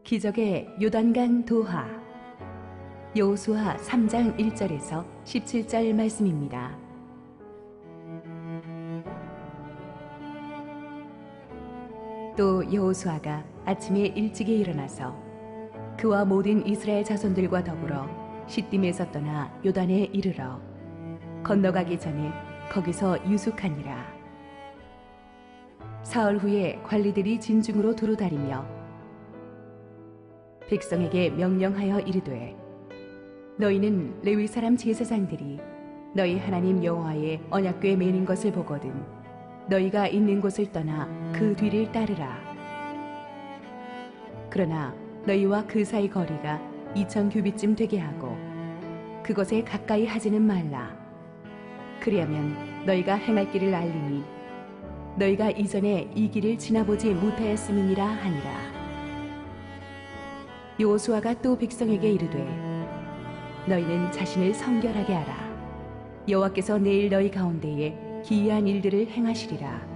기적의 요단강 도하. 여호수아 3장 1절에서 17절 말씀입니다. 또 여호수아가 아침에 일찍이 일어나서 그와 모든 이스라엘 자손들과 더불어 시딤에서 떠나 요단에 이르러 건너가기 전에 거기서 유숙하니라. 사흘 후에 관리들이 진중으로 두루다니며 백성에게 명령하여 이르되, 너희는 레위 사람 제사장들이 너희 하나님 여호와의 언약궤에 매는 것을 보거든 너희가 있는 곳을 떠나 그 뒤를 따르라. 그러나 너희와 그 사이 거리가 2000규빗쯤 되게 하고 그것에 가까이 하지는 말라. 그리하면 너희가 행할 길을 알리니 너희가 이전에 이 길을 지나보지 못하였음이니라 하니라. 여호수아가 또 백성에게 이르되, 너희는 자신을 성결하게 하라. 여호와께서 내일 너희 가운데에 기이한 일들을 행하시리라.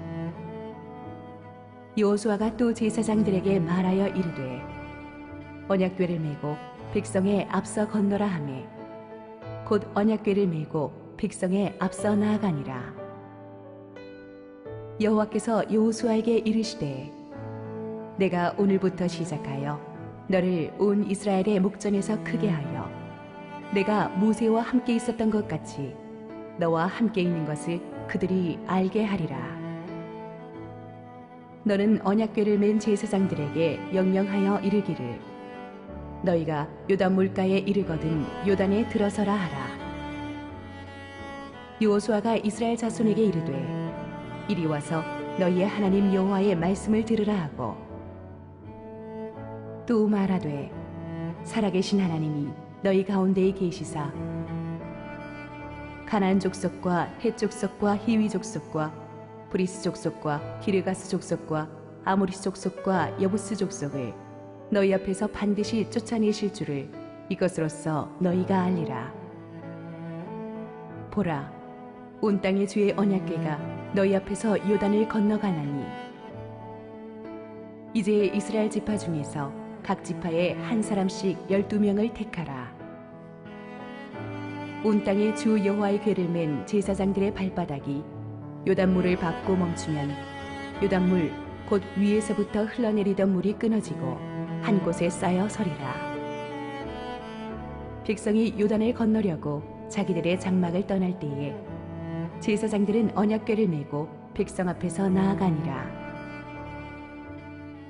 여호수아가 또 제사장들에게 말하여 이르되, 언약궤를 메고 백성에 앞서 건너라 하매 곧 언약궤를 메고 백성에 앞서 나아가니라. 여호와께서 여호수아에게 이르시되, 내가 오늘부터 시작하여 너를 온 이스라엘의 목전에서 크게 하여 내가 모세와 함께 있었던 것 같이 너와 함께 있는 것을 그들이 알게 하리라. 너는 언약궤를 맨 제사장들에게 명령하여 이르기를, 너희가 요단 물가에 이르거든 요단에 들어서라 하라. 여호수아가 이스라엘 자손에게 이르되, 이리 와서 너희의 하나님 여호와의 말씀을 들으라 하고 또 말하되, 살아계신 하나님이 너희 가운데에 계시사 가나안 족속과 헷 족속과 히위 족속과 브리스 족속과 기르가스 족속과 아모리 족속과 여부스 족속을 너희 앞에서 반드시 쫓아내실 줄을 이것으로써 너희가 알리라. 보라, 온 땅의 주의 언약궤가 너희 앞에서 요단을 건너가나니 이제 이스라엘 지파 중에서 각 지파에 한 사람씩 12명을 택하라. 온 땅의 주 여호와의 궤를 맨 제사장들의 발바닥이 요단물을 밟고 멈추면 요단물 곧 위에서부터 흘러내리던 물이 끊어지고 한 곳에 쌓여 서리라. 백성이 요단을 건너려고 자기들의 장막을 떠날 때에 제사장들은 언약궤를 메고 백성 앞에서 나아가니라.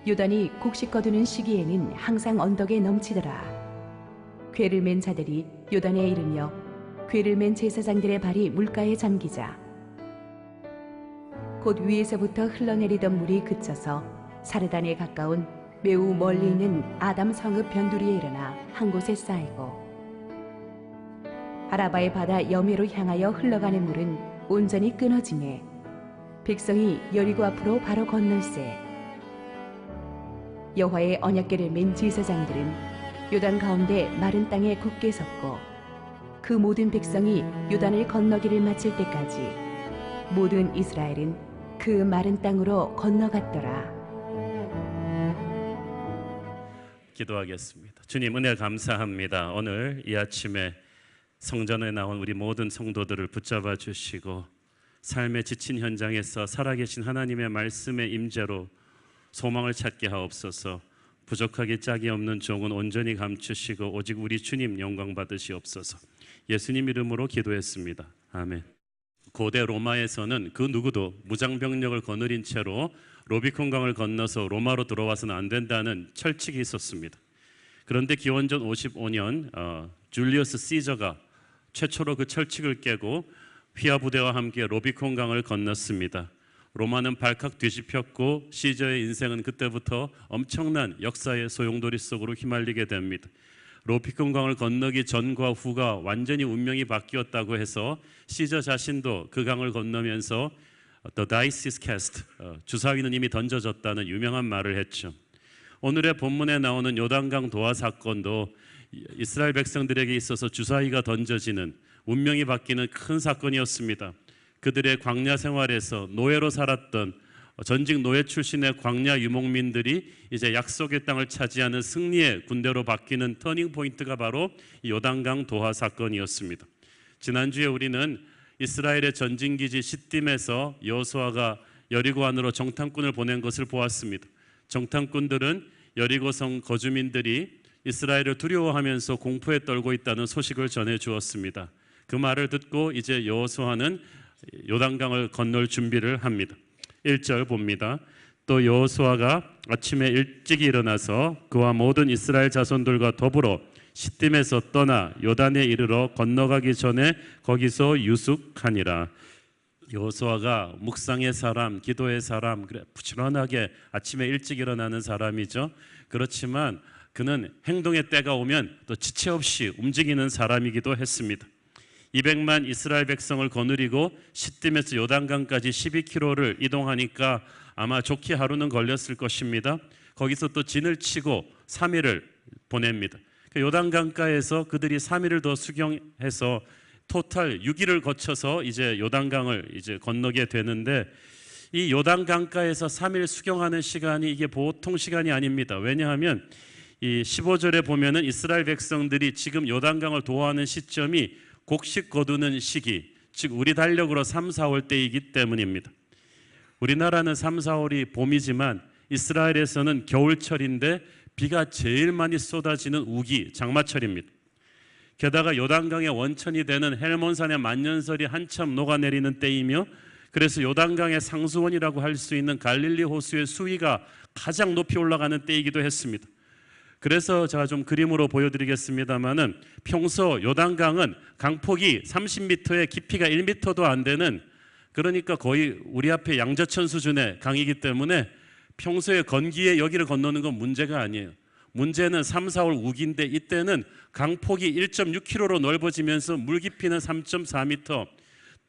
요단이 곡식 거두는 시기에는 항상 언덕에 넘치더라. 궤를 맨 자들이 요단에 이르며 궤를 맨 제사장들의 발이 물가에 잠기자 곧 위에서부터 흘러내리던 물이 그쳐서 사르단에 가까운 매우 멀리 있는 아담 성읍 변두리에 일어나 한 곳에 쌓이고 아라바의 바다 여매로 향하여 흘러가는 물은 온전히 끊어지매 백성이 여리고 앞으로 바로 건널세. 여호와의 언약궤를 맨 제사장들은 요단 가운데 마른 땅에 굳게 섰고 그 모든 백성이 요단을 건너기를 마칠 때까지 모든 이스라엘은 그 마른 땅으로 건너갔더라. 기도하겠습니다. 주님, 은혜 감사합니다. 오늘 이 아침에 성전에 나온 우리 모든 성도들을 붙잡아 주시고 삶의 지친 현장에서 살아계신 하나님의 말씀의 임재로 소망을 찾게 하옵소서. 부족하기 짝이 없는 종은 온전히 감추시고 오직 우리 주님 영광 받으시옵소서. 예수님 이름으로 기도했습니다. 아멘. 고대 로마에서는 그 누구도 무장병력을 거느린 채로 로비콘강을 건너서 로마로 들어와서는 안 된다는 철칙이 있었습니다. 그런데 기원전 55년 줄리어스 시저가 최초로 그 철칙을 깨고 휘하 부대와 함께 로비콘강을 건넜습니다. 로마는 발칵 뒤집혔고 시저의 인생은 그때부터 엄청난 역사의 소용돌이 속으로 휘말리게 됩니다. 로비콘강을 건너기 전과 후가 완전히 운명이 바뀌었다고 해서 시저 자신도 그 강을 건너면서 The dice is cast, 주사위는 이미 던져졌다는 유명한 말을 했죠. 오늘의 본문에 나오는 요단강 도하 사건도 이스라엘 백성들에게 있어서 주사위가 던져지는 운명이 바뀌는 큰 사건이었습니다. 그들의 광야 생활에서 노예로 살았던 전직 노예 출신의 광야 유목민들이 이제 약속의 땅을 차지하는 승리의 군대로 바뀌는 터닝 포인트가 바로 이 요단강 도하 사건이었습니다. 지난주에 우리는 이스라엘의 전진기지 시딤에서 여호수아가 여리고 안으로 정탐꾼을 보낸 것을 보았습니다. 정탐꾼들은 여리고성 거주민들이 이스라엘을 두려워하면서 공포에 떨고 있다는 소식을 전해 주었습니다. 그 말을 듣고 이제 여호수아는 요단강을 건널 준비를 합니다. 1절 봅니다. 또 여호수아가 아침에 일찍 일어나서 그와 모든 이스라엘 자손들과 더불어 시딤에서 떠나 요단에 이르러 건너가기 전에 거기서 유숙하니라. 여호수아가 묵상의 사람, 기도의 사람, 그래 부지런하게 아침에 일찍 일어나는 사람이죠. 그렇지만 그는 행동의 때가 오면 또 지체 없이 움직이는 사람이기도 했습니다. 200만 이스라엘 백성을 거느리고 시딤에서 요단강까지 12km를 이동하니까 아마 좋게 하루는 걸렸을 것입니다. 거기서 또 진을 치고 3일을 보냅니다. 요단강가에서 그들이 3일을 더 수경해서 토탈 6일을 거쳐서 이제 요단강을 이제 건너게 되는데, 이 요단강가에서 3일 수경하는 시간이 이게 보통 시간이 아닙니다. 왜냐하면 이 15절에 보면은 이스라엘 백성들이 지금 요단강을 도하는 시점이 곡식 거두는 시기, 즉 우리 달력으로 3, 4월 때이기 때문입니다. 우리나라는 3, 4월이 봄이지만 이스라엘에서는 겨울철인데 비가 제일 많이 쏟아지는 우기, 장마철입니다. 게다가 요단강의 원천이 되는 헬몬산의 만년설이 한참 녹아내리는 때이며, 그래서 요단강의 상수원이라고 할 수 있는 갈릴리 호수의 수위가 가장 높이 올라가는 때이기도 했습니다. 그래서 제가 좀 그림으로 보여드리겠습니다만은, 평소 요단강은 강폭이 30m에 깊이가 1m도 안 되는, 그러니까 거의 우리 앞에 양저천 수준의 강이기 때문에 평소에 건기에 여기를 건너는 건 문제가 아니에요. 문제는 3, 4월 우기인데, 이때는 강폭이 1.6km로 넓어지면서 물 깊이는 3.4m,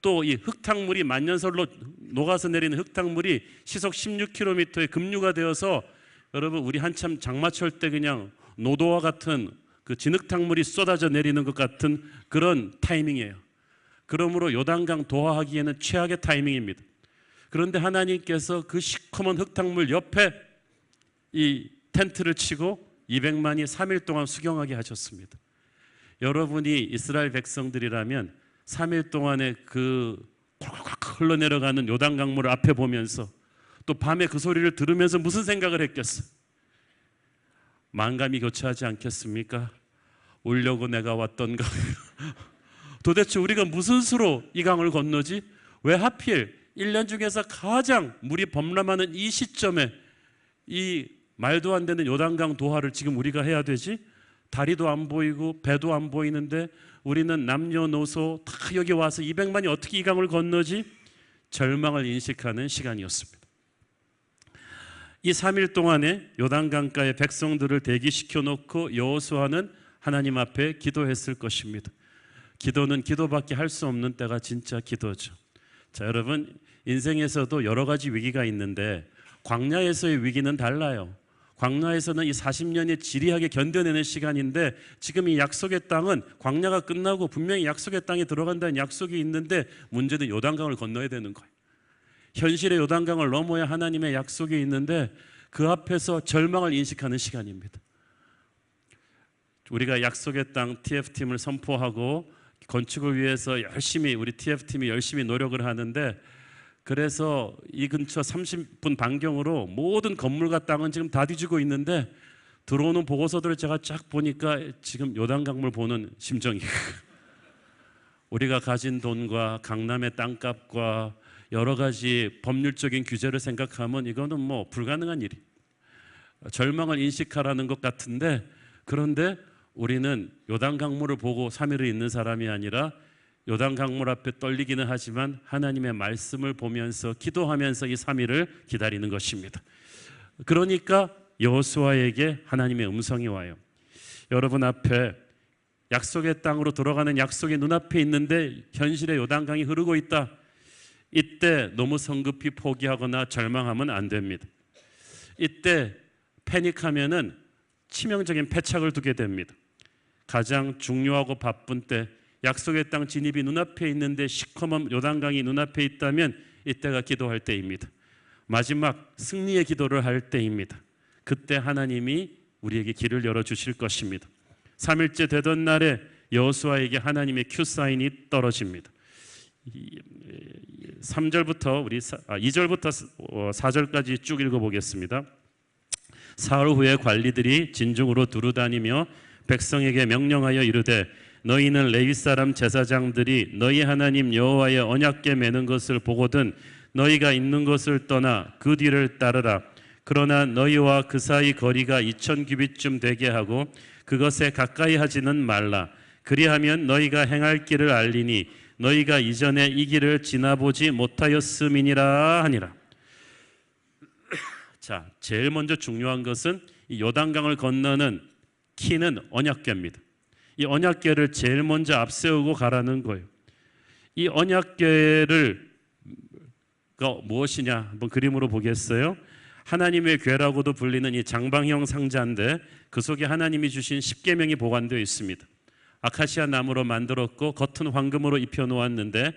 또 이 흙탕물이 만년설로 녹아서 내리는 흙탕물이 시속 16km의 급류가 되어서, 여러분 우리 한참 장마철 때 그냥 노도와 같은 그 진흙탕물이 쏟아져 내리는 것 같은 그런 타이밍이에요. 그러므로 요단강 도하하기에는 최악의 타이밍입니다. 그런데 하나님께서 그 시커먼 흙탕물 옆에 이 텐트를 치고 200만이 3일 동안 수경하게 하셨습니다. 여러분이 이스라엘 백성들이라면 3일 동안에 그 콜콜콜 흘러내려가는 요단강물을 앞에 보면서 또 밤에 그 소리를 들으면서 무슨 생각을 했겠어? 만감이 교차하지 않겠습니까? 울려고 내가 왔던가. 도대체 우리가 무슨 수로 이 강을 건너지? 왜 하필 1년 중에서 가장 물이 범람하는 이 시점에 이 말도 안 되는 요단강 도하를 지금 우리가 해야 되지? 다리도 안 보이고 배도 안 보이는데 우리는 남녀노소 다 여기 와서 200만이 어떻게 이 강을 건너지? 절망을 인식하는 시간이었습니다. 이 3일 동안에 요단강가의 백성들을 대기시켜 놓고 여호수아는 하나님 앞에 기도했을 것입니다. 기도는 기도밖에 할 수 없는 때가 진짜 기도죠. 자, 여러분 인생에서도 여러 가지 위기가 있는데 광야에서의 위기는 달라요. 광야에서는 이 40년이 지리하게 견뎌내는 시간인데, 지금 이 약속의 땅은 광야가 끝나고 분명히 약속의 땅에 들어간다는 약속이 있는데, 문제는 요단강을 건너야 되는 거예요. 현실의 요단강을 넘어야 하나님의 약속이 있는데 그 앞에서 절망을 인식하는 시간입니다. 우리가 약속의 땅 TF팀을 선포하고 건축을 위해서 열심히 우리 TF팀이 열심히 노력을 하는데, 그래서 이 근처 30분 반경으로 모든 건물과 땅은 지금 다 뒤지고 있는데, 들어오는 보고서들을 제가 쫙 보니까 지금 요단강물 보는 심정이에요. 우리가 가진 돈과 강남의 땅값과 여러 가지 법률적인 규제를 생각하면 이거는 뭐 불가능한 일이, 절망을 인식하라는 것 같은데, 그런데 우리는 요단강물을 보고 3일을 있는 사람이 아니라 요단강물 앞에 떨리기는 하지만 하나님의 말씀을 보면서 기도하면서 이 3일을 기다리는 것입니다. 그러니까 여호수아에게 하나님의 음성이 와요. 여러분 앞에 약속의 땅으로 들어가는 약속이 눈앞에 있는데 현실의 요단강이 흐르고 있다. 이때 너무 성급히 포기하거나 절망하면 안 됩니다. 이때 패닉하면은 치명적인 패착을 두게 됩니다. 가장 중요하고 바쁜 때, 약속의 땅 진입이 눈앞에 있는데 시커먼 요단강이 눈앞에 있다면 이때가 기도할 때입니다. 마지막 승리의 기도를 할 때입니다. 그때 하나님이 우리에게 길을 열어주실 것입니다. 3일째 되던 날에 여호수아에게 하나님의 큐사인이 떨어집니다. 3절부터 2절부터 4절까지 쭉 읽어보겠습니다. 사흘 후에 관리들이 진중으로 두루다니며 백성에게 명령하여 이르되 너희는 레위 사람 제사장들이 너희 하나님 여호와의 언약궤 매는 것을 보거든 너희가 있는 것을 떠나 그 뒤를 따르라. 그러나 너희와 그 사이 거리가 2000규빗쯤 되게 하고 그것에 가까이 하지는 말라. 그리하면 너희가 행할 길을 알리니 너희가 이전에 이 길을 지나보지 못하였음이니라 하니라. 자, 제일 먼저 중요한 것은 이 요단강을 건너는 키는 언약궤입니다. 이 언약궤를 제일 먼저 앞세우고 가라는 거예요. 이 언약궤를 무엇이냐 한번 그림으로 보겠어요. 하나님의 궤라고도 불리는 이 장방형 상자인데 그 속에 하나님이 주신 10계명이 보관되어 있습니다. 아카시아 나무로 만들었고 겉은 황금으로 입혀 놓았는데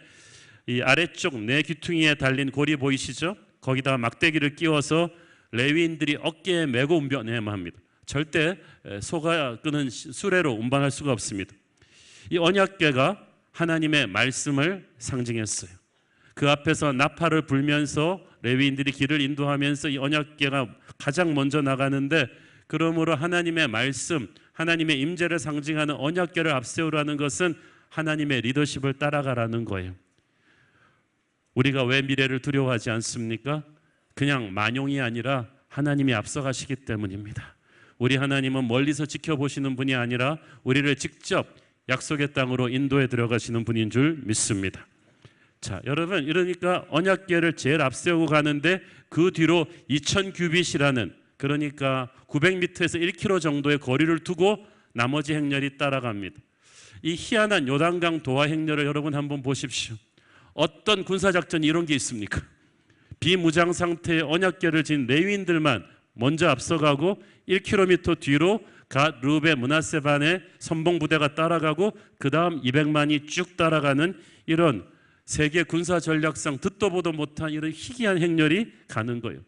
이 아래쪽 네 귀퉁이에 달린 고리 보이시죠? 거기다가 막대기를 끼워서 레위인들이 어깨에 메고 운반해야만 합니다. 절대 소가 끄는 수레로 운반할 수가 없습니다. 이 언약궤가 하나님의 말씀을 상징했어요. 그 앞에서 나팔을 불면서 레위인들이 길을 인도하면서 이 언약궤가 가장 먼저 나가는데, 그러므로 하나님의 말씀, 하나님의 임재를 상징하는 언약궤를 앞세우라는 것은 하나님의 리더십을 따라가라는 거예요. 우리가 왜 미래를 두려워하지 않습니까? 그냥 만용이 아니라 하나님이 앞서가시기 때문입니다. 우리 하나님은 멀리서 지켜보시는 분이 아니라 우리를 직접 약속의 땅으로 인도해 들어가시는 분인 줄 믿습니다. 자, 여러분, 이러니까 언약궤를 제일 앞세우고 가는데 그 뒤로 2000규빗이라는, 그러니까 900m에서 1km 정도의 거리를 두고 나머지 행렬이 따라갑니다. 이 희한한 요단강 도하 행렬을 여러분 한번 보십시오. 어떤 군사작전이 이런 게 있습니까? 비무장 상태의 언약궤를 진 레위인들만 먼저 앞서가고 1km 뒤로 갓, 르베, 므낫세 반의 선봉부대가 따라가고 그 다음 200만이 쭉 따라가는 이런 세계 군사 전략상 듣도 보도 못한 이런 희귀한 행렬이 가는 거예요.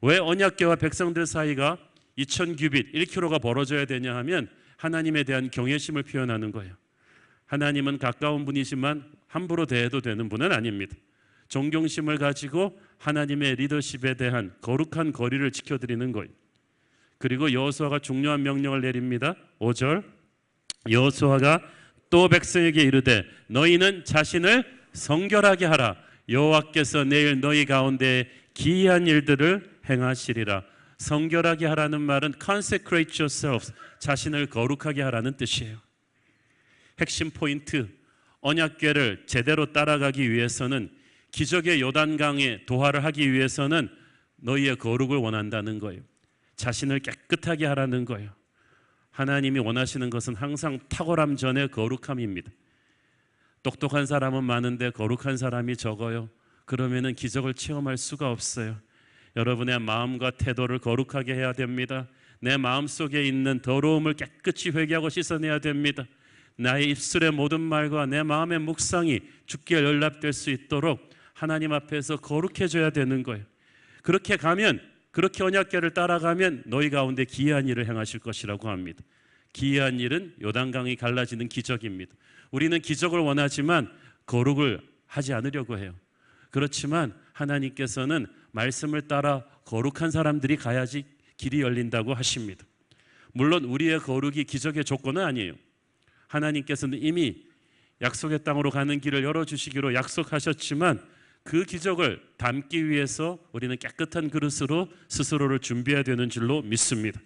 왜 언약궤와 백성들 사이가 2000규빗, 1km가 벌어져야 되냐 하면 하나님에 대한 경외심을 표현하는 거예요. 하나님은 가까운 분이지만 함부로 대해도 되는 분은 아닙니다. 존경심을 가지고 하나님의 리더십에 대한 거룩한 거리를 지켜드리는 거예요. 그리고 여호수아가 중요한 명령을 내립니다. 5절, 여호수아가 또 백성에게 이르되 너희는 자신을 성결하게 하라. 여호와께서 내일 너희 가운데 기이한 일들을 행하시리라. 성결하게 하라는 말은 consecrate yourselves, 자신을 거룩하게 하라는 뜻이에요. 핵심 포인트, 언약궤를 제대로 따라가기 위해서는, 기적의 요단강에 도하를 하기 위해서는 너희의 거룩을 원한다는 거예요. 자신을 깨끗하게 하라는 거예요. 하나님이 원하시는 것은 항상 탁월함 전에 거룩함입니다. 똑똑한 사람은 많은데 거룩한 사람이 적어요. 그러면은 기적을 체험할 수가 없어요. 여러분의 마음과 태도를 거룩하게 해야 됩니다. 내 마음속에 있는 더러움을 깨끗이 회개하고 씻어내야 됩니다. 나의 입술의 모든 말과 내 마음의 묵상이 주께 연락될 수 있도록 하나님 앞에서 거룩해져야 되는 거예요. 그렇게 가면, 그렇게 언약궤를 따라가면 너희 가운데 기이한 일을 행하실 것이라고 합니다. 기이한 일은 요단강이 갈라지는 기적입니다. 우리는 기적을 원하지만 거룩을 하지 않으려고 해요. 그렇지만 하나님께서는 말씀을 따라 거룩한 사람들이 가야지 길이 열린다고 하십니다. 물론 우리의 거룩이 기적의 조건은 아니에요. 하나님께서는 이미 약속의 땅으로 가는 길을 열어주시기로 약속하셨지만 그 기적을 담기 위해서 우리는 깨끗한 그릇으로 스스로를 준비해야 되는 줄로 믿습니다.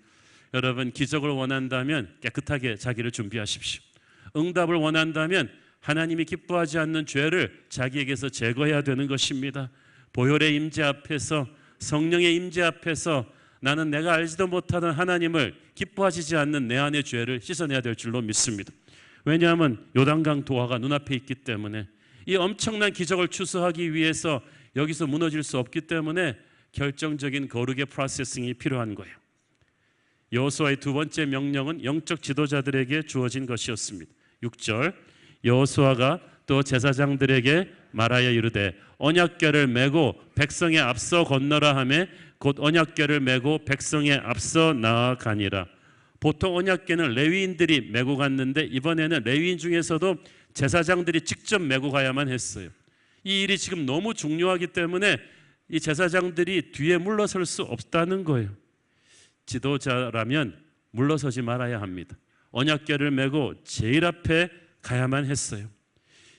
여러분, 기적을 원한다면 깨끗하게 자기를 준비하십시오. 응답을 원한다면 하나님이 기뻐하지 않는 죄를 자기에게서 제거해야 되는 것입니다. 보혈의 임재 앞에서, 성령의 임재 앞에서 나는 내가 알지도 못하는 하나님을 기뻐하시지 않는 내 안의 죄를 씻어내야 될 줄로 믿습니다. 왜냐하면 요단강 도하가 눈앞에 있기 때문에, 이 엄청난 기적을 추수하기 위해서 여기서 무너질 수 없기 때문에 결정적인 거룩의 프로세싱이 필요한 거예요. 여호수아의 두 번째 명령은 영적 지도자들에게 주어진 것이었습니다. 6절, 여호수아가 또 제사장들에게 말하여 이르되 언약궤를 메고 백성에 앞서 건너라 하매 곧 언약궤를 메고 백성에 앞서 나아가니라. 보통 언약궤는 레위인들이 메고 갔는데 이번에는 레위인 중에서도 제사장들이 직접 메고 가야만 했어요. 이 일이 지금 너무 중요하기 때문에 이 제사장들이 뒤에 물러설 수 없다는 거예요. 지도자라면 물러서지 말아야 합니다. 언약궤를 메고 제일 앞에 가야만 했어요.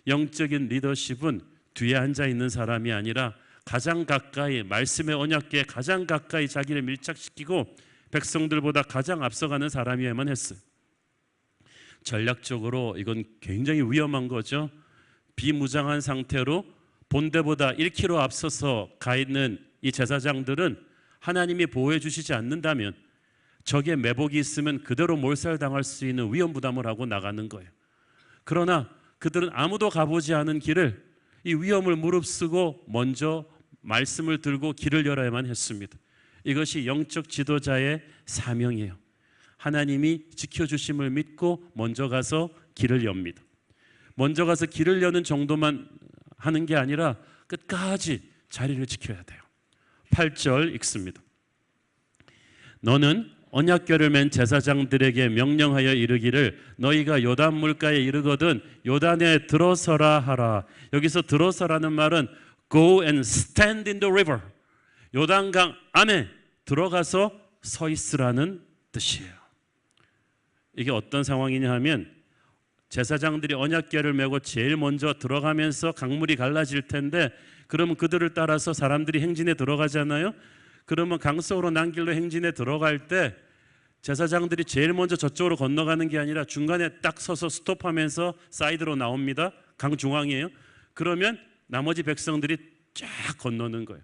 영적인 리더십은 뒤에 앉아 있는 사람이 아니라 가장 가까이, 말씀의 언약궤에 가장 가까이 자기를 밀착시키고 백성들보다 가장 앞서가는 사람이어야만 했어요. 전략적으로 이건 굉장히 위험한 거죠. 비무장한 상태로 본대보다 1km 앞서서 가 있는 이 제사장들은 하나님이 보호해 주시지 않는다면 적의 매복이 있으면 그대로 몰살당할 수 있는 위험 부담을 하고 나가는 거예요. 그러나 그들은 아무도 가보지 않은 길을 이 위험을 무릅쓰고 먼저 말씀을 들고 길을 열어야만 했습니다. 이것이 영적 지도자의 사명이에요. 하나님이 지켜주심을 믿고 먼저 가서 길을 엽니다. 먼저 가서 길을 여는 정도만 하는 게 아니라 끝까지 자리를 지켜야 돼요. 8절 읽습니다. 너는 언약궤를 맨 제사장들에게 명령하여 이르기를 너희가 요단 물가에 이르거든 요단에 들어서라 하라. 여기서 들어서라는 말은 go and stand in the river. 요단강 안에 들어가서 서 있으라는 뜻이에요. 이게 어떤 상황이냐 하면 제사장들이 언약궤를 메고 제일 먼저 들어가면서 강물이 갈라질 텐데 그러면 그들을 따라서 사람들이 행진에 들어가잖아요. 그러면 강 속으로 난 길로 행진에 들어갈 때 제사장들이 제일 먼저 저쪽으로 건너가는 게 아니라 중간에 딱 서서 스톱하면서 사이드로 나옵니다. 강 중앙이에요. 그러면 나머지 백성들이 쫙 건너는 거예요.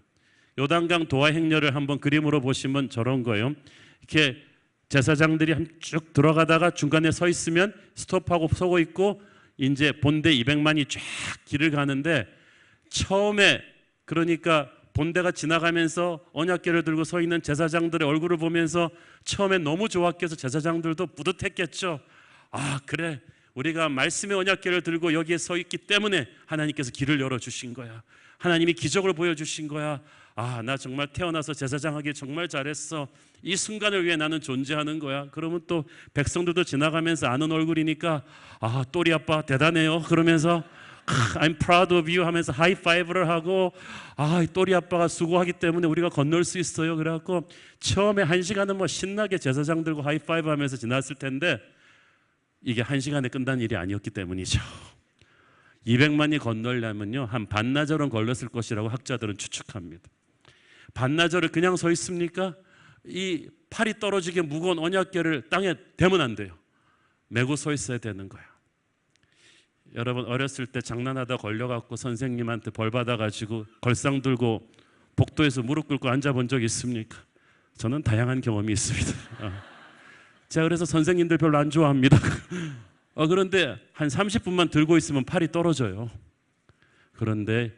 요단강 도하 행렬을 한번 그림으로 보시면 저런 거예요. 이렇게 제사장들이 쭉 들어가다가 중간에 서 있으면 스톱하고 서고 있고 이제 본대 200만이 쫙 길을 가는데 처음에 그러니까 본대가 지나가면서 언약궤를 들고 서 있는 제사장들의 얼굴을 보면서 처음에 너무 좋았겠어. 제사장들도 뿌듯했겠죠. 아 그래 우리가 말씀의 언약궤를 들고 여기에 서 있기 때문에 하나님께서 길을 열어주신 거야. 하나님이 기적을 보여주신 거야. 아 나 정말 태어나서 제사장 하기 정말 잘했어. 이 순간을 위해 나는 존재하는 거야. 그러면 또 백성들도 지나가면서 아는 얼굴이니까 아 또리 아빠 대단해요. 그러면서 I'm proud of you 하면서 하이파이브를 하고 아 또리 아빠가 수고하기 때문에 우리가 건널 수 있어요. 그래갖고 처음에 1시간은 뭐 신나게 제사장 들고 하이파이브 하면서 지났을 텐데 이게 1시간에 끝난 일이 아니었기 때문이죠. 200만이 건널려면요 한 반나절은 걸렸을 것이라고 학자들은 추측합니다. 반나절을 그냥 서 있습니까? 이 팔이 떨어지게 무거운 언약궤를 땅에 대면 안 돼요. 메고 서 있어야 되는 거예요. 여러분 어렸을 때 장난하다 걸려갖고 선생님한테 벌 받아가지고 걸상 들고 복도에서 무릎 꿇고 앉아본 적 있습니까? 저는 다양한 경험이 있습니다. 제가 그래서 선생님들 별로 안 좋아합니다. 그런데 한 30분만 들고 있으면 팔이 떨어져요. 그런데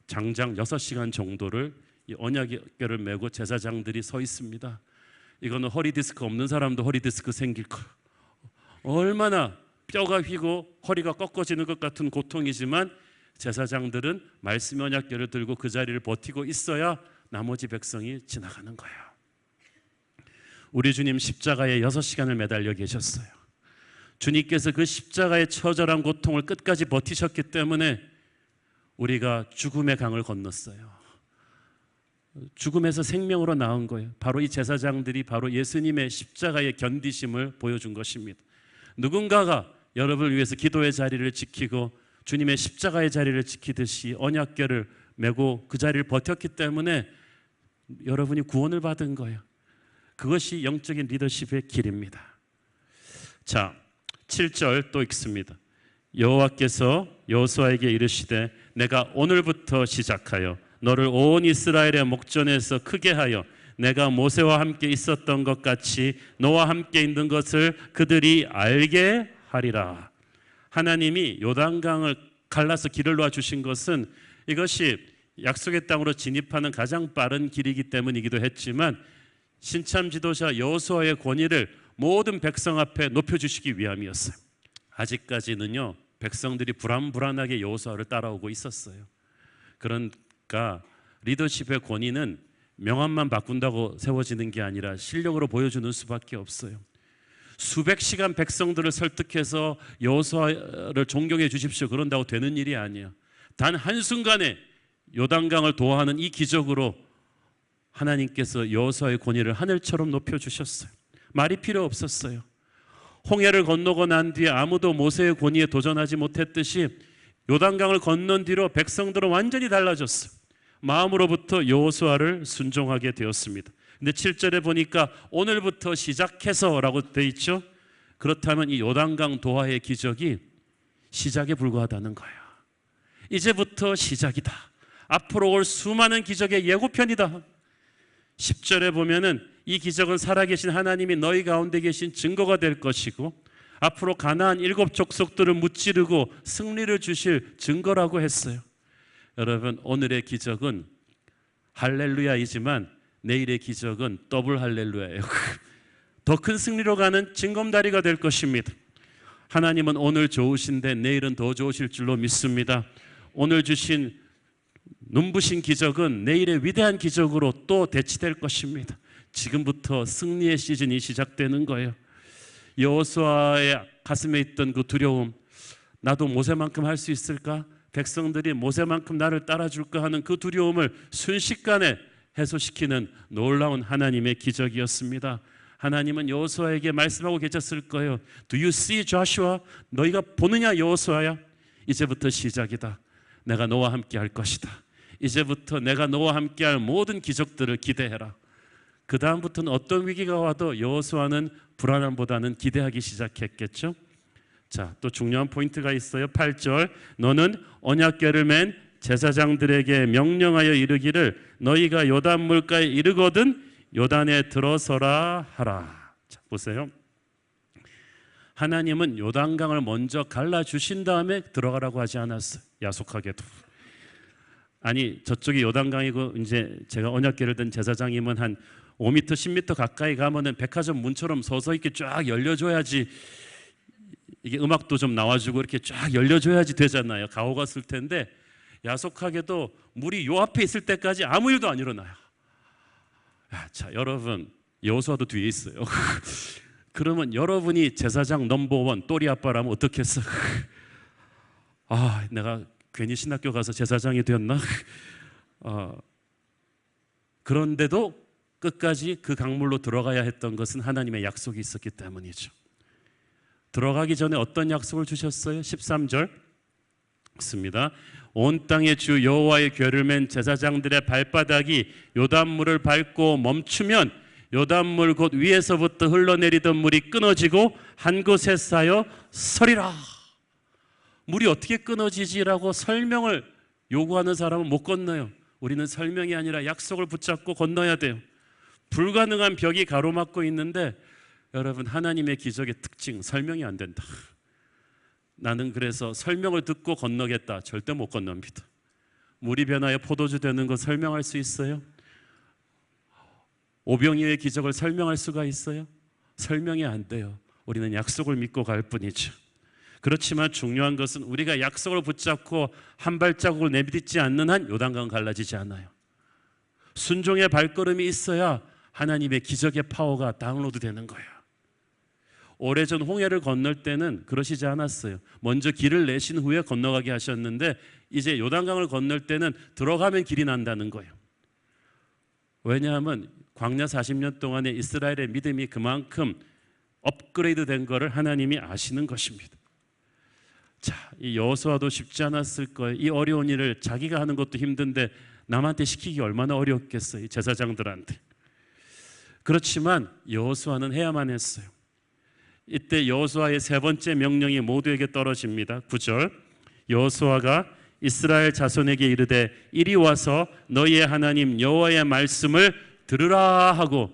장장 6시간 정도를 이 언약궤를 메고 제사장들이 서 있습니다. 이거는 허리 디스크 없는 사람도 허리 디스크 생길 거예요. 얼마나 뼈가 휘고 허리가 꺾어지는 것 같은 고통이지만 제사장들은 말씀의 언약궤를 들고 그 자리를 버티고 있어야 나머지 백성이 지나가는 거예요. 우리 주님 십자가에 6시간을 매달려 계셨어요. 주님께서 그 십자가의 처절한 고통을 끝까지 버티셨기 때문에 우리가 죽음의 강을 건넜어요. 죽음에서 생명으로 나온 거예요. 바로 이 제사장들이 바로 예수님의 십자가의 견디심을 보여준 것입니다. 누군가가 여러분을 위해서 기도의 자리를 지키고 주님의 십자가의 자리를 지키듯이 언약궤를 메고 그 자리를 버텼기 때문에 여러분이 구원을 받은 거예요. 그것이 영적인 리더십의 길입니다. 자, 7절 또 읽습니다. 여호와께서 여호수아에게 이르시되 내가 오늘부터 시작하여 너를 온 이스라엘의 목전에서 크게 하여 내가 모세와 함께 있었던 것 같이 너와 함께 있는 것을 그들이 알게 하리라. 하나님이 요단강을 갈라서 길을 놔주신 것은 이것이 약속의 땅으로 진입하는 가장 빠른 길이기 때문이기도 했지만 신참 지도자 여호수아의 권위를 모든 백성 앞에 높여주시기 위함이었어요. 아직까지는요 백성들이 불안불안하게 여호수아를 따라오고 있었어요. 그러니까 리더십의 권위는 명함만 바꾼다고 세워지는 게 아니라 실력으로 보여주는 수밖에 없어요. 수백 시간 백성들을 설득해서 여호수아를 존경해 주십시오 그런다고 되는 일이 아니에요. 단 한순간에 요단강을 도하는 이 기적으로 하나님께서 여호수아의 권위를 하늘처럼 높여주셨어요. 말이 필요 없었어요. 홍해를 건너고 난 뒤에 아무도 모세의 권위에 도전하지 못했듯이 요단강을 건넌 뒤로 백성들은 완전히 달라졌어요. 마음으로부터 여호수아를 순종하게 되었습니다. 근데 7절에 보니까 오늘부터 시작해서라고 돼 있죠. 그렇다면 이 요단강 도하의 기적이 시작에 불과하다는 거예요. 이제부터 시작이다. 앞으로 올 수많은 기적의 예고편이다. 10절에 보면은 이 기적은 살아계신 하나님이 너희 가운데 계신 증거가 될 것이고 앞으로 가나안 7 족속들을 무찌르고 승리를 주실 증거라고 했어요. 여러분, 오늘의 기적은 할렐루야이지만 내일의 기적은 더블 할렐루야예요. 더 큰 승리로 가는 징검다리가 될 것입니다. 하나님은 오늘 좋으신데 내일은 더 좋으실 줄로 믿습니다. 오늘 주신 눈부신 기적은 내일의 위대한 기적으로 또 대치될 것입니다. 지금부터 승리의 시즌이 시작되는 거예요. 여호수아의 가슴에 있던 그 두려움, 나도 모세만큼 할 수 있을까? 백성들이 모세만큼 나를 따라줄까 하는 그 두려움을 순식간에 해소시키는 놀라운 하나님의 기적이었습니다. 하나님은 여호수아에게 말씀하고 계셨을 거예요. Do you see Joshua? 너희가 보느냐 여호수아야? 이제부터 시작이다. 내가 너와 함께 할 것이다. 이제부터 내가 너와 함께 할 모든 기적들을 기대해라. 그 다음부터는 어떤 위기가 와도 여호수아는 불안함보다는 기대하기 시작했겠죠. 자, 또 중요한 포인트가 있어요. 8절, 너는 언약궤를 맨 제사장들에게 명령하여 이르기를 너희가 요단 물가에 이르거든 요단에 들어서라 하라. 자, 보세요. 하나님은 요단강을 먼저 갈라주신 다음에 들어가라고 하지 않았어요. 야속하게도. 아니, 저쪽이 요단강이고 이제 제가 언약궤를 든 제사장이면 한 5m, 10m 가까이 가면은 백화점 문처럼 서서 이렇게 쫙 열려줘야지, 이게 음악도 좀 나와주고 이렇게 쫙 열려줘야지 되잖아요. 가오가 쓸 텐데 야속하게도 물이 요 앞에 있을 때까지 아무 일도 안 일어나요. 자, 여러분, 여호수아도 뒤에 있어요. 그러면 여러분이 제사장 넘버원 또리 아빠라면 어떻겠어? 아, 내가 괜히 신학교 가서 제사장이 되었나? 그런데도 끝까지 그 강물로 들어가야 했던 것은 하나님의 약속이 있었기 때문이죠. 들어가기 전에 어떤 약속을 주셨어요? 13절 있습니다. 온 땅의 주 여호와의 궤를 맨 제사장들의 발바닥이 요단물을 밟고 멈추면 요단물 곧 위에서부터 흘러내리던 물이 끊어지고 한 곳에 쌓여 서리라. 물이 어떻게 끊어지지라고 설명을 요구하는 사람은 못 건너요. 우리는 설명이 아니라 약속을 붙잡고 건너야 돼요. 불가능한 벽이 가로막고 있는데 여러분, 하나님의 기적의 특징, 설명이 안 된다. 나는 그래서 설명을 듣고 건너겠다. 절대 못 건넙니다. 물이 변하여 포도주 되는 거 설명할 수 있어요? 오병이어의 기적을 설명할 수가 있어요? 설명이 안 돼요. 우리는 약속을 믿고 갈 뿐이죠. 그렇지만 중요한 것은 우리가 약속을 붙잡고 한 발자국을 내딛지 않는 한 요단강은 갈라지지 않아요. 순종의 발걸음이 있어야 하나님의 기적의 파워가 다운로드 되는 거예요. 오래전 홍해를 건널 때는 그러시지 않았어요. 먼저 길을 내신 후에 건너가게 하셨는데 이제 요단강을 건널 때는 들어가면 길이 난다는 거예요. 왜냐하면 광야 40년 동안의 이스라엘의 믿음이 그만큼 업그레이드 된 것을 하나님이 아시는 것입니다. 자, 이 여호수아도 쉽지 않았을 거예요. 이 어려운 일을 자기가 하는 것도 힘든데 남한테 시키기 얼마나 어려웠겠어요, 제사장들한테. 그렇지만 여호수아는 해야만 했어요. 이때 여호수아의 세 번째 명령이 모두에게 떨어집니다. 9절, 여호수아가 이스라엘 자손에게 이르되 이리 와서 너희의 하나님 여호와의 말씀을 들으라 하고,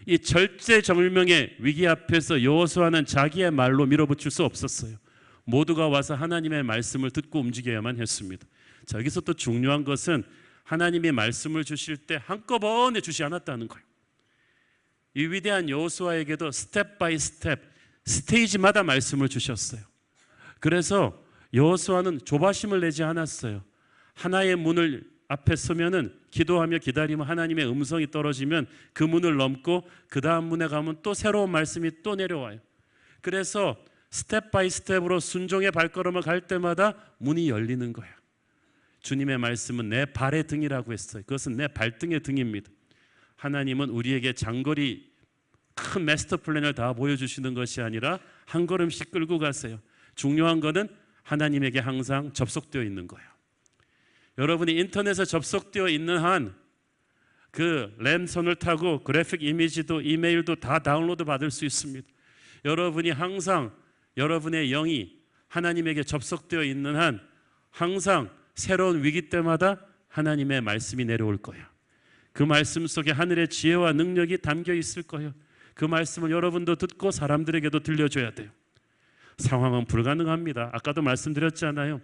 이 절제절명의 위기 앞에서 여호수아는 자기의 말로 밀어붙일 수 없었어요. 모두가 와서 하나님의 말씀을 듣고 움직여야만 했습니다. 자, 여기서 또 중요한 것은 하나님이 말씀을 주실 때 한꺼번에 주시 않았다는 거예요. 이 위대한 여호수아에게도 스텝 바이 스텝, 스테이지마다 말씀을 주셨어요. 그래서 여호수아는 조바심을 내지 않았어요. 하나의 문을 앞에 서면은 기도하며 기다리면 하나님의 음성이 떨어지면 그 문을 넘고 그 다음 문에 가면 또 새로운 말씀이 또 내려와요. 그래서 스텝 바이 스텝으로 순종의 발걸음을 갈 때마다 문이 열리는 거예요. 주님의 말씀은 내 발의 등이라고 했어요. 그것은 내 발등의 등입니다. 하나님은 우리에게 장거리 큰 마스터 플랜을 다 보여주시는 것이 아니라 한 걸음씩 끌고 가세요. 중요한 것은 하나님에게 항상 접속되어 있는 거예요. 여러분이 인터넷에 접속되어 있는 한 그 랜선을 타고 그래픽 이미지도 이메일도 다 다운로드 받을 수 있습니다. 여러분이 항상 여러분의 영이 하나님에게 접속되어 있는 한 항상 새로운 위기 때마다 하나님의 말씀이 내려올 거예요. 그 말씀 속에 하늘의 지혜와 능력이 담겨 있을 거예요. 그 말씀을 여러분도 듣고 사람들에게도 들려줘야 돼요. 상황은 불가능합니다. 아까도 말씀드렸잖아요.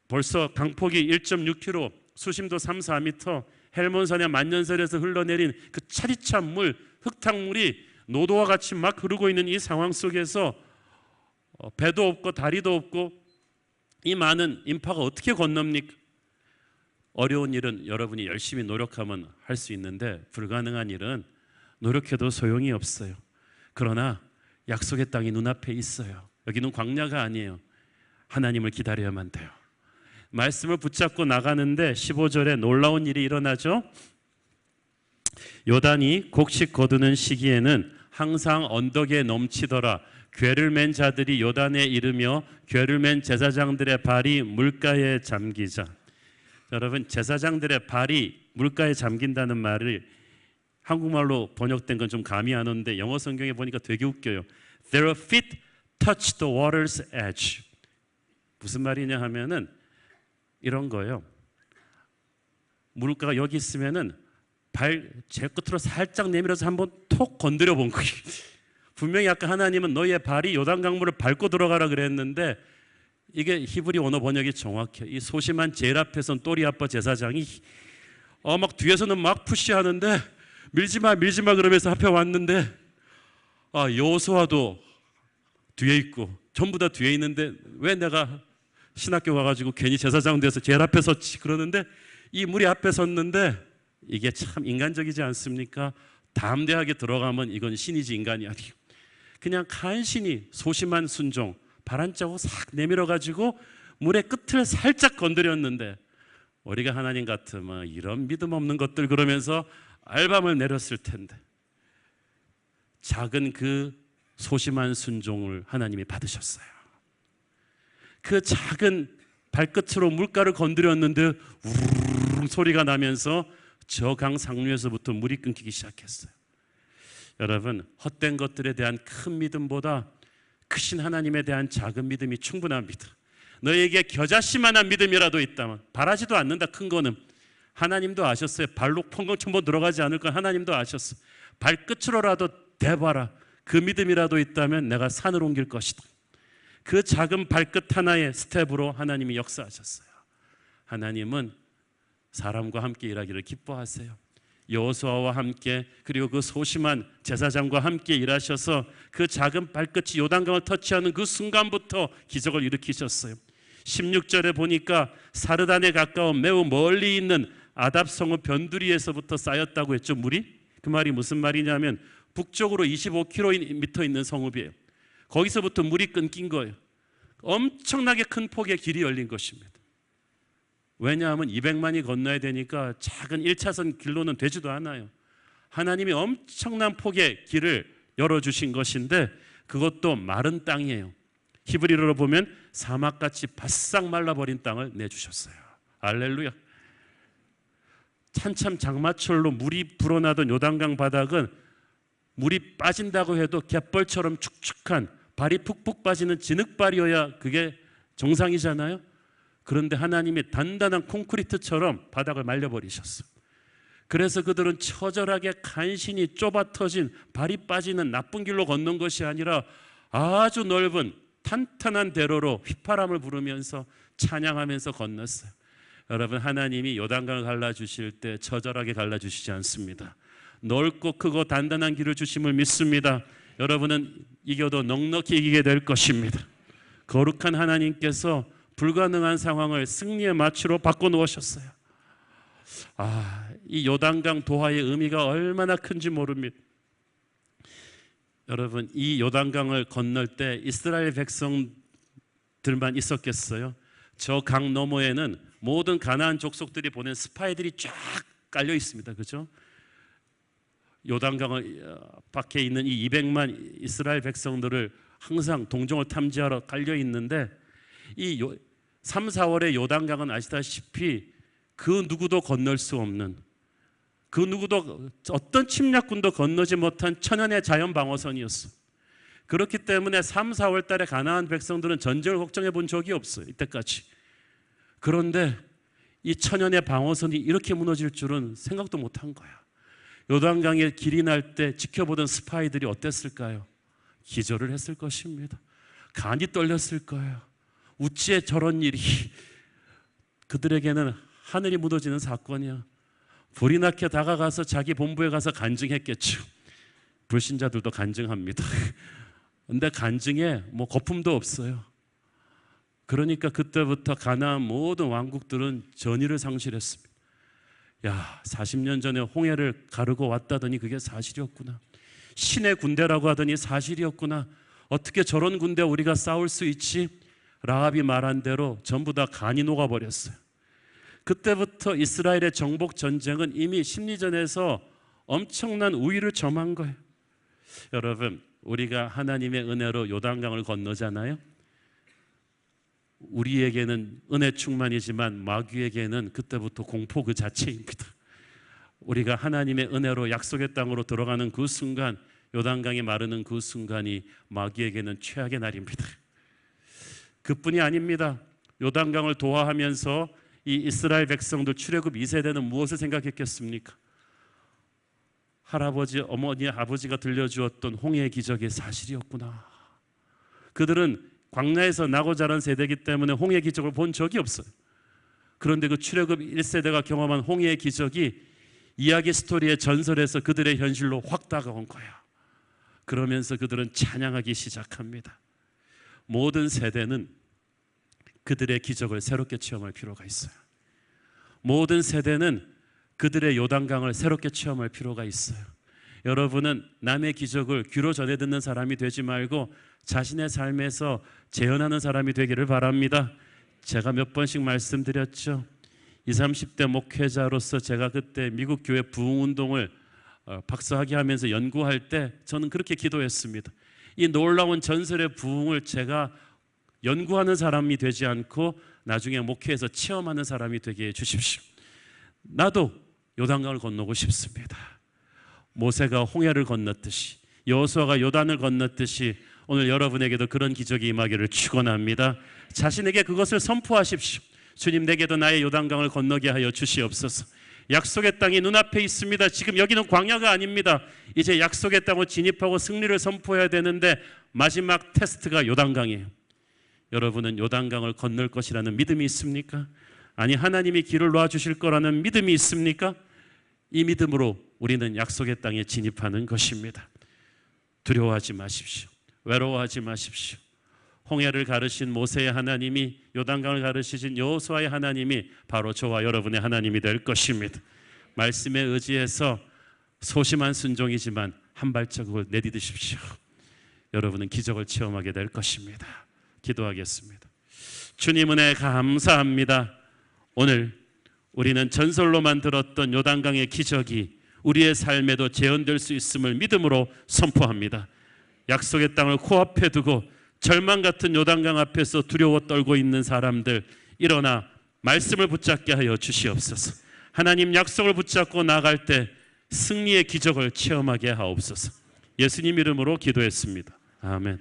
벌써 강폭이 1.6km, 수심도 3, 4m, 헬몬산의 만년설에서 흘러내린 그 차디찬 물, 흙탕물이 노도와 같이 막 흐르고 있는 이 상황 속에서 배도 없고 다리도 없고 이 많은 인파가 어떻게 건넙니까? 어려운 일은 여러분이 열심히 노력하면 할 수 있는데 불가능한 일은 노력해도 소용이 없어요. 그러나 약속의 땅이 눈앞에 있어요. 여기는 광야가 아니에요. 하나님을 기다려야만 돼요. 말씀을 붙잡고 나가는데 15절에 놀라운 일이 일어나죠. 요단이 곡식 거두는 시기에는 항상 언덕에 넘치더라. 궤를 맨 자들이 요단에 이르며 궤를 맨 제사장들의 발이 물가에 잠기자. 여러분, 제사장들의 발이 물가에 잠긴다는 말을 한국말로 번역된 건 좀 감이 안 오는데 영어 성경에 보니까 되게 웃겨요. Their feet touch the water's edge. 무슨 말이냐 하면은 이런 거예요. 물가가 여기 있으면은 발 제 끝으로 살짝 내밀어서 한번 톡 건드려 본 거예요. 분명히 아까 하나님은 너희의 발이 요단 강물을 밟고 들어가라 그랬는데 이게 히브리 언어 번역이 정확해요. 이 소심한 제일 앞에선 또리 아빠 제사장이 막 뒤에서는 막 푸시하는데 밀지마 그러면서 앞에 왔는데 여호수아도 뒤에 있고 전부 다 뒤에 있는데 왜 내가 신학교 가가지고 괜히 제사장 돼서 제일 앞에 섰지 그러는데 이 물이 앞에 섰는데 이게 참 인간적이지 않습니까? 담대하게 들어가면 이건 신이지 인간이 아니에요. 그냥 간신히 소심한 순종 발 한 자국 싹 내밀어가지고 물의 끝을 살짝 건드렸는데 우리가 하나님 같으면 이런 믿음 없는 것들 그러면서 알밤을 내렸을 텐데 작은 그 소심한 순종을 하나님이 받으셨어요. 그 작은 발끝으로 물가를 건드렸는데 우르르 소리가 나면서 저 강 상류에서부터 물이 끊기기 시작했어요. 여러분, 헛된 것들에 대한 큰 믿음보다 크신 하나님에 대한 작은 믿음이 충분합니다. 너에게 겨자씨만한 믿음이라도 있다면 바라지도 않는다. 큰 거는 하나님도 아셨어요. 발로 펑펑 들어가지 않을 건 하나님도 아셨어요. 발끝으로라도 대봐라. 그 믿음이라도 있다면 내가 산을 옮길 것이다. 그 작은 발끝 하나의 스텝으로 하나님이 역사하셨어요. 하나님은 사람과 함께 일하기를 기뻐하세요. 여호수아와 함께 그리고 그 소심한 제사장과 함께 일하셔서 그 작은 발끝이 요단강을 터치하는 그 순간부터 기적을 일으키셨어요. 16절에 보니까 사르단에 가까운 매우 멀리 있는 아답성읍 변두리에서부터 쌓였다고 했죠. 물이? 그 말이 무슨 말이냐면 북쪽으로 25km 있는 성읍이에요. 거기서부터 물이 끊긴 거예요. 엄청나게 큰 폭의 길이 열린 것입니다. 왜냐하면 200만이 건너야 되니까 작은 1차선 길로는 되지도 않아요. 하나님이 엄청난 폭의 길을 열어주신 것인데 그것도 마른 땅이에요. 히브리어로 보면 사막같이 바싹 말라버린 땅을 내주셨어요. 할렐루야. 찬참 장마철로 물이 불어나던 요단강 바닥은 물이 빠진다고 해도 갯벌처럼 축축한 발이 푹푹 빠지는 진흙발이어야 그게 정상이잖아요. 그런데 하나님이 단단한 콘크리트처럼 바닥을 말려버리셨어요. 그래서 그들은 처절하게 간신히 좁아 터진 발이 빠지는 나쁜 길로 걷는 것이 아니라 아주 넓은 탄탄한 대로로 휘파람을 부르면서 찬양하면서 건넜어요. 여러분, 하나님이 요단강을 갈라주실 때 처절하게 갈라주시지 않습니다. 넓고 크고 단단한 길을 주심을 믿습니다. 여러분은 이겨도 넉넉히 이기게 될 것입니다. 거룩한 하나님께서 불가능한 상황을 승리의 마치로 바꿔놓으셨어요. 이 요단강 도하의 의미가 얼마나 큰지 모릅니다. 여러분, 이 요단강을 건널 때 이스라엘 백성들만 있었겠어요? 저 강 너머에는 모든 가나안 족속들이 보낸 스파이들이 쫙 깔려 있습니다. 그죠? 요단강을 밖에 있는 이 200만 이스라엘 백성들을 항상 동정을 탐지하러 깔려 있는데, 이 3, 4월의 요단강은 아시다시피 그 누구도 건널 수 없는, 그 누구도 어떤 침략군도 건너지 못한 천연의 자연 방어선이었어. 그렇기 때문에 3, 4월 달에 가나안 백성들은 전쟁을 걱정해 본 적이 없어요, 이때까지. 그런데 이 천연의 방어선이 이렇게 무너질 줄은 생각도 못한 거야. 요단강에 길이 날 때 지켜보던 스파이들이 어땠을까요? 기절을 했을 것입니다. 간이 떨렸을 거예요. 어찌에 저런 일이. 그들에게는 하늘이 무너지는 사건이야. 불이 나게 다가가서 자기 본부에 가서 간증했겠죠. 불신자들도 간증합니다. 근데 간증에 뭐 거품도 없어요. 그러니까 그때부터 가나안 모든 왕국들은 전의를 상실했습니다. 야, 40년 전에 홍해를 가르고 왔다더니 그게 사실이었구나. 신의 군대라고 하더니 사실이었구나. 어떻게 저런 군대 우리가 싸울 수 있지? 라합이 말한 대로 전부 다 간이 녹아버렸어요. 그때부터 이스라엘의 정복 전쟁은 이미 심리전에서 엄청난 우위를 점한 거예요. 여러분, 우리가 하나님의 은혜로 요단강을 건너잖아요. 우리에게는 은혜 충만이지만 마귀에게는 그때부터 공포 그 자체입니다. 우리가 하나님의 은혜로 약속의 땅으로 들어가는 그 순간, 요단강이 마르는 그 순간이 마귀에게는 최악의 날입니다. 그뿐이 아닙니다. 요단강을 도하하면서 이 이스라엘 백성들 출애굽 2세대는 무엇을 생각했겠습니까? 할아버지, 어머니, 아버지가 들려주었던 홍해의 기적이 사실이었구나. 그들은 광야에서 나고 자란 세대이기 때문에 홍해의 기적을 본 적이 없어요. 그런데 그 출애굽 1세대가 경험한 홍해의 기적이 이야기 스토리의 전설에서 그들의 현실로 확 다가온 거야. 그러면서 그들은 찬양하기 시작합니다. 모든 세대는 그들의 기적을 새롭게 체험할 필요가 있어요. 모든 세대는 그들의 요단강을 새롭게 체험할 필요가 있어요. 여러분은 남의 기적을 귀로 전해 듣는 사람이 되지 말고 자신의 삶에서 재현하는 사람이 되기를 바랍니다. 제가 몇 번씩 말씀드렸죠. 20, 30대 목회자로서 제가 그때 미국 교회 부흥운동을 박사학위 하면서 연구할 때 저는 그렇게 기도했습니다. 이 놀라운 전설의 부흥을 제가 연구하는 사람이 되지 않고 나중에 목회에서 체험하는 사람이 되게 해주십시오. 나도 요단강을 건너고 싶습니다. 모세가 홍해를 건넜듯이, 여호수아가 요단을 건넜듯이 오늘 여러분에게도 그런 기적이 임하기를 축원합니다. 자신에게 그것을 선포하십시오. 주님, 내게도 나의 요단강을 건너게 하여 주시옵소서. 약속의 땅이 눈앞에 있습니다. 지금 여기는 광야가 아닙니다. 이제 약속의 땅으로 진입하고 승리를 선포해야 되는데 마지막 테스트가 요단강이에요. 여러분은 요단강을 건널 것이라는 믿음이 있습니까? 아니, 하나님이 길을 놓아주실 거라는 믿음이 있습니까? 이 믿음으로 우리는 약속의 땅에 진입하는 것입니다. 두려워하지 마십시오. 외로워하지 마십시오. 홍해를 가르신 모세의 하나님이, 요단강을 가르치신 여호수아의 하나님이 바로 저와 여러분의 하나님이 될 것입니다. 말씀에 의지해서 소심한 순종이지만 한 발자국을 내디디십시오. 여러분은 기적을 체험하게 될 것입니다. 기도하겠습니다. 주님 은혜 감사합니다. 오늘 우리는 전설로만 들었던 요단강의 기적이 우리의 삶에도 재현될 수 있음을 믿음으로 선포합니다. 약속의 땅을 코앞에 두고 절망 같은 요단강 앞에서 두려워 떨고 있는 사람들, 일어나 말씀을 붙잡게 하여 주시옵소서. 하나님 약속을 붙잡고 나갈 때 승리의 기적을 체험하게 하옵소서. 예수님 이름으로 기도했습니다. 아멘.